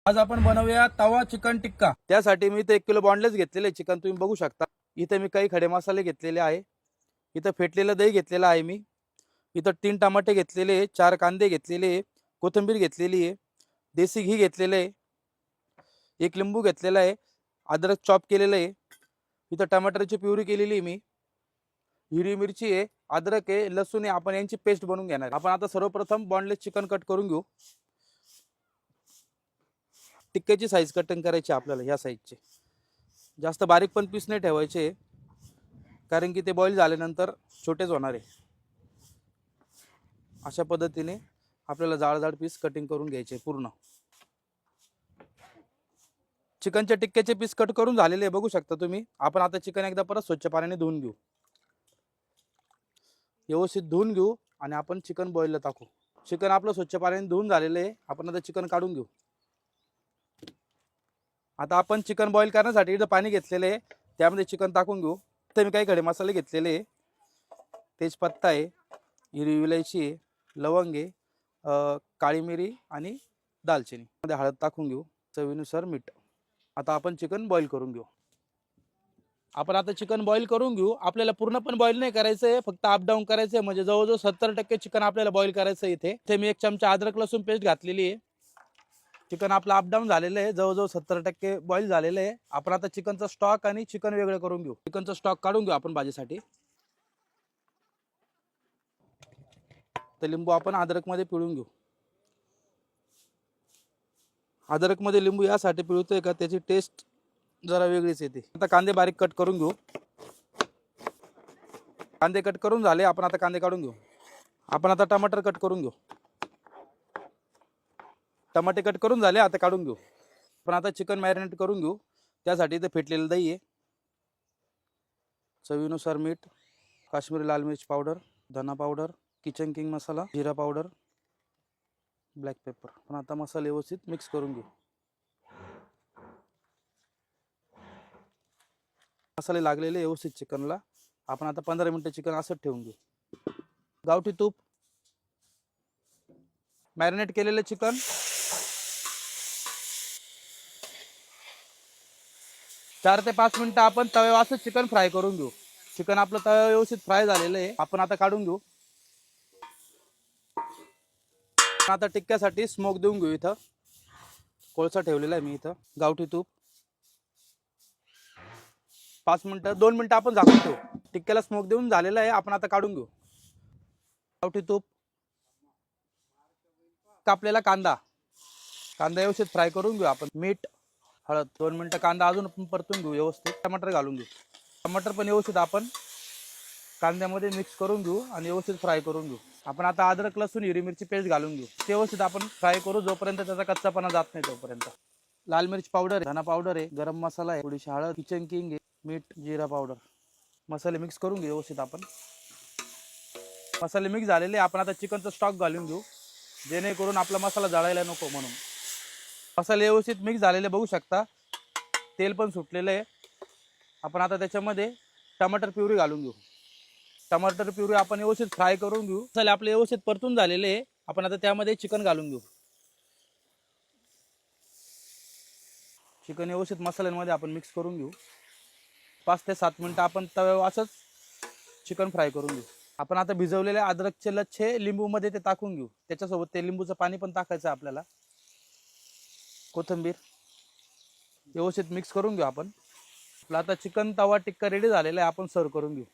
आज आपण बनवूया तवा चिकन टिक्का। त्यासाठी मी इथे 1 किलो बॉनलेस घेतलेले चिकन तुम्ही बघू शकता। इथे मी काही खडे मसाले घेतलेले आहे। इथे फेटलेलं दही घेतलेलं आहे मी। इथे 3 टमाटे घेतलेले, 4 कांदे घेतलेले, कोथिंबीर घेतलेली आहे, देसी घी घेतलेलं आहे, 1 लिंबू घेतलेला आहे, अद्रक चॉप केलेलं आहे, इथे टमाटरची प्युरी केलेली आहे मी, हिरवी मिरची आहे, अद्रक आहे, लसूण आहे, आपण यांची पेस्ट बनवून घेणार। आपण आता सर्वप्रथम बॉनलेस चिकन कट करून घेऊ। टिक्क्याची साईज कटिंग करायची आपल्याला ह्या साईजचे, जास्त बारीक पण पीस नाही ठेवायचे कारण की ते बॉईल झाल्यानंतर छोटेच होणार आहे। अशा पद्धतीने आपल्याला जाड पीस कटिंग करून घ्यायचे पूर्ण। चिकनच्या टिक्क्याचे पीस कट करून झालेले बघू शकता तुम्ही। आपण आता चिकन एकदा परत स्वच्छ पाण्याने धुवून घेऊ, व्यवस्थित धुवून घेऊ आणि आपण चिकन बॉईलला टाकू। चिकन आपलं स्वच्छ पाण्याने धुवून झालेलं आहे। आपण आता चिकन काढून घेऊ। आता आपण चिकन बॉईल करण्यासाठी इथं पाणी घेतलेलं आहे, त्यामध्ये चिकन टाकून घेऊ। इथे मी काही खडे मसाले घेतलेले आहे, तेजपत्ता आहे, हिरवी इलायची आहे, लवंग आहे, काळी मिरी आणि दालचिनी। मध्ये हळद टाकून घेऊ, चवीनुसार मीठ। आता आपण चिकन बॉईल करून घेऊ। आपण आता चिकन बॉईल करून घेऊ। आपल्याला पूर्ण पण बॉईल नाही करायचं आहे, फक्त अप डाऊन करायचं आहे, म्हणजे जवळजवळ 70% चिकन आपल्याला बॉईल करायचं आहे। इथे मी 1 चमचा अद्रक लसूण पेस्ट घातलेली आहे। चिकन आपलं अप डाऊन झालेलं आहे, जवळजवळ 70% बॉईल झालेलं आहे। आपण आता चिकनचा स्टॉक आणि चिकन वेगळं करून घेऊ। चिकनचा स्टॉक काढून घेऊ आपण भाजीसाठी। तर लिंबू आपण अद्रक मध्ये पिळून घेऊ। अद्रक मध्ये लिंबू यासाठी पिळतोय का त्याची टेस्ट जरा वेगळीच येते। आता कांदे बारीक कट करून घेऊ। कांदे कट करून झाले, आपण आता कांदे काढून घेऊ। आपण आता टमाटर कट करून घेऊ। टमाटे कट करून झाले, आता काढून घेऊ। पण आता चिकन मॅरिनेट करून घेऊ। त्यासाठी इथे फेटलेलं दही आहे, चवीनुसार मीठ, काश्मीरी लाल मिर्च पावडर, धना पावडर, किचन किंग मसाला, जिरा पावडर, ब्लॅक पेपर। पण आता मसाले व्यवस्थित मिक्स करून घेऊ। मसाले लागलेले व्यवस्थित चिकनला। आपण आता 15 मिनिटं चिकन असंच ठेवून घेऊ। गावठी तूप, मॅरिनेट केलेलं चिकन, 4 ते 5 मिनिटं आपण तव्यावर असं चिकन फ्राय करून घेऊ। चिकन आपलं तव्यावर व्यवस्थित फ्राय झालेलं आहे, आपण आता काढून घेऊ। आता टिक्क्यासाठी स्मोक देऊन घेऊ। इथं कोळसा ठेवलेला आहे मी, इथं गावठी तूप, 5 मिनिटं 2 मिनिटं आपण झाकून ठेवू। टिक्क्याला स्मोक देऊन झालेला आहे, आपण आता काढून घेऊ। गावठी तूप, कापलेला कांदा, कांदा व्यवस्थित फ्राय करून घेऊ आपण। मीठ, हळद, 2 मिनिटं कांदा अजून आपण परतून घेऊ व्यवस्थित। टमाटर घालून घेऊ। टमाटर पण व्यवस्थित आपण कांद्यामध्ये मिक्स करून घेऊ आणि व्यवस्थित फ्राय करून घेऊ। आपण आता अद्रक लसूण हिरवी मिरची पेस्ट घालून घेऊ। ते व्यवस्थित आपण फ्राय करू जोपर्यंत त्याचा कच्चापणा जात नाही तोपर्यंत। लाल मिर्च पावडर, धना पावडर आहे, गरम मसाला आहे, थोडीशी हळद, किचन किंग आहे, मीठ, जिरा पावडर। मसाले मिक्स करून घेऊ व्यवस्थित आपण। मसाले मिक्स झालेले, आपण आता चिकनचा स्टॉक घालून घेऊ, जेणेकरून आपला मसाला जळायला नको म्हणून। मसाले व्यवस्थित मिक्स झालेले बघू शकता, तेल पण सुटलेलं आहे। आपण आता त्याच्यामध्ये टमाटर प्युरी घालून घेऊ। टमाटर प्युरी आपण व्यवस्थित फ्राय करून घेऊ। मसाले आपले व्यवस्थित परतून झालेले आहे, आपण आता त्यामध्ये चिकन घालून घेऊ। चिकन व्यवस्थित मसाल्यांमध्ये आपण मिक्स करून घेऊ। 5 ते 7 मिनिटं आपण तव्यावर असंच चिकन फ्राय करून घेऊ। आपण आता भिजवलेले अद्रकचे लच्छे लिंबू मध्ये ते टाकून घेऊ। त्याच्यासोबत ते लिंबूचं पाणी पण टाकायचं आपल्याला। कोथिंबीर व्यवस्थित मिक्स करून घेऊ आपण। आपला आता चिकन तवा टिक्का रेडी झालेला आहे, आपण सर्व करून घेऊ।